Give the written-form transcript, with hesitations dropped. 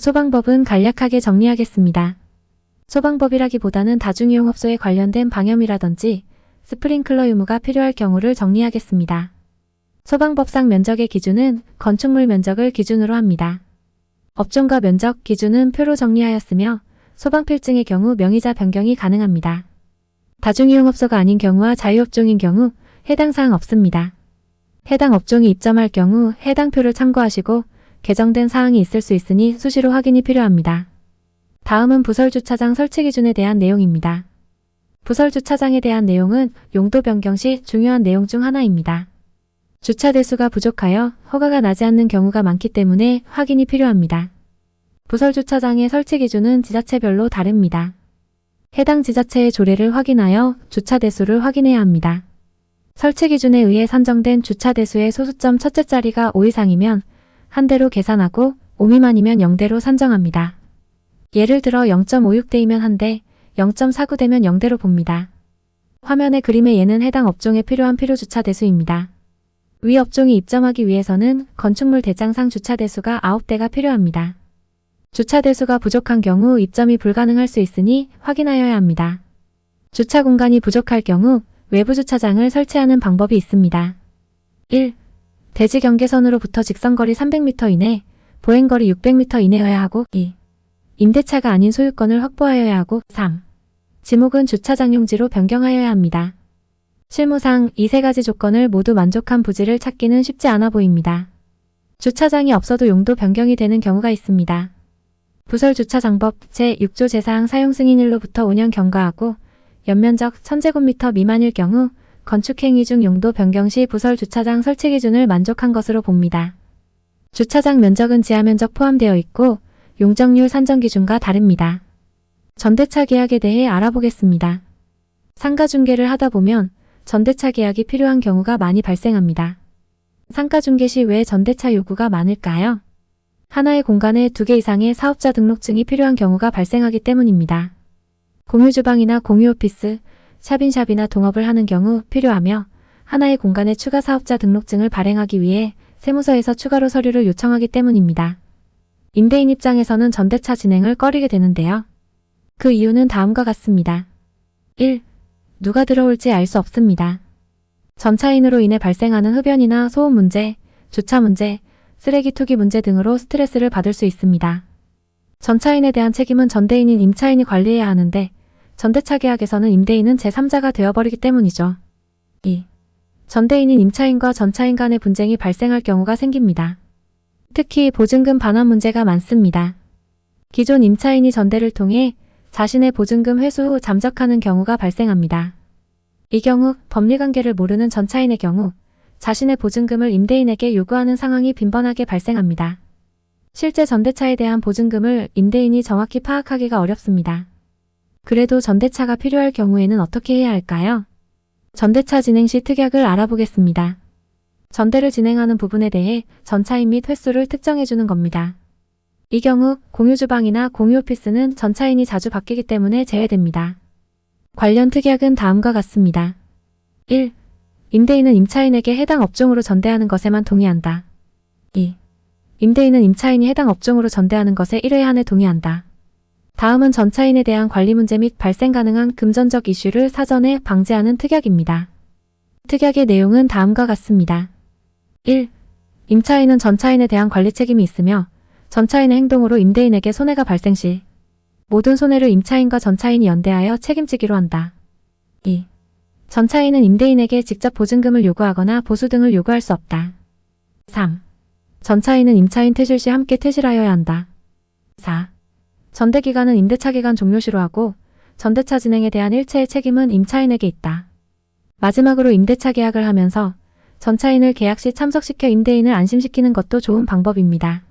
소방법은 간략하게 정리하겠습니다. 소방법이라기보다는 다중이용업소에 관련된 방염이라든지 스프링클러 유무가 필요할 경우를 정리하겠습니다. 소방법상 면적의 기준은 건축물 면적을 기준으로 합니다. 업종과 면적 기준은 표로 정리하였으며 소방필증의 경우 명의자 변경이 가능합니다. 다중이용업소가 아닌 경우와 자유업종인 경우 해당 사항 없습니다. 해당 업종이 입점할 경우 해당 표를 참고하시고 개정된 사항이 있을 수 있으니 수시로 확인이 필요합니다. 다음은 부설주차장 설치 기준에 대한 내용입니다. 부설주차장에 대한 내용은 용도 변경 시 중요한 내용 중 하나입니다. 주차 대수가 부족하여 허가가 나지 않는 경우가 많기 때문에 확인이 필요합니다. 부설주차장의 설치 기준은 지자체별로 다릅니다. 해당 지자체의 조례를 확인하여 주차 대수를 확인해야 합니다. 설치 기준에 의해 산정된 주차 대수의 소수점 첫째 자리가 5 이상이면 한 대로 계산하고 5 미만이면 0대로 산정합니다. 예를 들어 0.56대이면 한 대, 0.49대면 0대로 봅니다. 화면의 그림의 예는 해당 업종에 필요한 필요주차 대수입니다. 위 업종이 입점하기 위해서는 건축물 대장상 주차 대수가 9대가 필요합니다. 주차 대수가 부족한 경우 입점이 불가능할 수 있으니 확인하여야 합니다. 주차 공간이 부족할 경우 외부 주차장을 설치하는 방법이 있습니다. 1. 대지 경계선으로부터 직선거리 300m 이내, 보행거리 600m 이내여야 하고 2. 임대차가 아닌 소유권을 확보하여야 하고 3. 지목은 주차장 용지로 변경하여야 합니다. 실무상 이 세 가지 조건을 모두 만족한 부지를 찾기는 쉽지 않아 보입니다. 주차장이 없어도 용도 변경이 되는 경우가 있습니다. 부설주차장법 제6조 제4항 사용승인일로부터 5년 경과하고 연면적 1000제곱미터 미만일 경우 건축행위 중 용도 변경 시 부설주차장 설치 기준을 만족한 것으로 봅니다. 주차장 면적은 지하면적 포함되어 있고 용적률 산정 기준과 다릅니다. 전대차 계약에 대해 알아보겠습니다. 상가중개를 하다 보면 전대차 계약이 필요한 경우가 많이 발생합니다. 상가중개 시 왜 전대차 요구가 많을까요? 하나의 공간에 2개 이상의 사업자 등록증이 필요한 경우가 발생하기 때문입니다. 공유주방이나 공유오피스, 샵인샵이나 동업을 하는 경우 필요하며 하나의 공간에 추가 사업자 등록증을 발행하기 위해 세무서에서 추가로 서류를 요청하기 때문입니다. 임대인 입장에서는 전대차 진행을 꺼리게 되는데요. 그 이유는 다음과 같습니다. 1. 누가 들어올지 알 수 없습니다. 전차인으로 인해 발생하는 흡연이나 소음 문제, 주차 문제, 쓰레기 투기 문제 등으로 스트레스를 받을 수 있습니다. 전차인에 대한 책임은 전대인인 임차인이 관리해야 하는데 전대차 계약에서는 임대인은 제3자가 되어버리기 때문이죠. 2. 전대인인 임차인과 전차인 간의 분쟁이 발생할 경우가 생깁니다. 특히 보증금 반환 문제가 많습니다. 기존 임차인이 전대를 통해 자신의 보증금 회수 후 잠적하는 경우가 발생합니다. 이 경우 법리관계를 모르는 전차인의 경우 자신의 보증금을 임대인에게 요구하는 상황이 빈번하게 발생합니다. 실제 전대차에 대한 보증금을 임대인이 정확히 파악하기가 어렵습니다. 그래도 전대차가 필요할 경우에는 어떻게 해야 할까요? 전대차 진행 시 특약을 알아보겠습니다. 전대를 진행하는 부분에 대해 전차인 및 횟수를 특정해주는 겁니다. 이 경우 공유주방이나 공유오피스는 전차인이 자주 바뀌기 때문에 제외됩니다. 관련 특약은 다음과 같습니다. 1. 임대인은 임차인에게 해당 업종으로 전대하는 것에만 동의한다. 2. 임대인은 임차인이 해당 업종으로 전대하는 것에 1회 한해 동의한다. 다음은 전차인에 대한 관리 문제 및 발생 가능한 금전적 이슈를 사전에 방지하는 특약입니다. 특약의 내용은 다음과 같습니다. 1. 임차인은 전차인에 대한 관리 책임이 있으며 전차인의 행동으로 임대인에게 손해가 발생 시 모든 손해를 임차인과 전차인이 연대하여 책임지기로 한다. 2. 전차인은 임대인에게 직접 보증금을 요구하거나 보수 등을 요구할 수 없다. 3. 전차인은 임차인 퇴실 시 함께 퇴실하여야 한다. 4. 전대기간은 임대차 기간 종료 시로 하고 전대차 진행에 대한 일체의 책임은 임차인에게 있다. 마지막으로 임대차 계약을 하면서 전차인을 계약 시 참석시켜 임대인을 안심시키는 것도 좋은 방법입니다.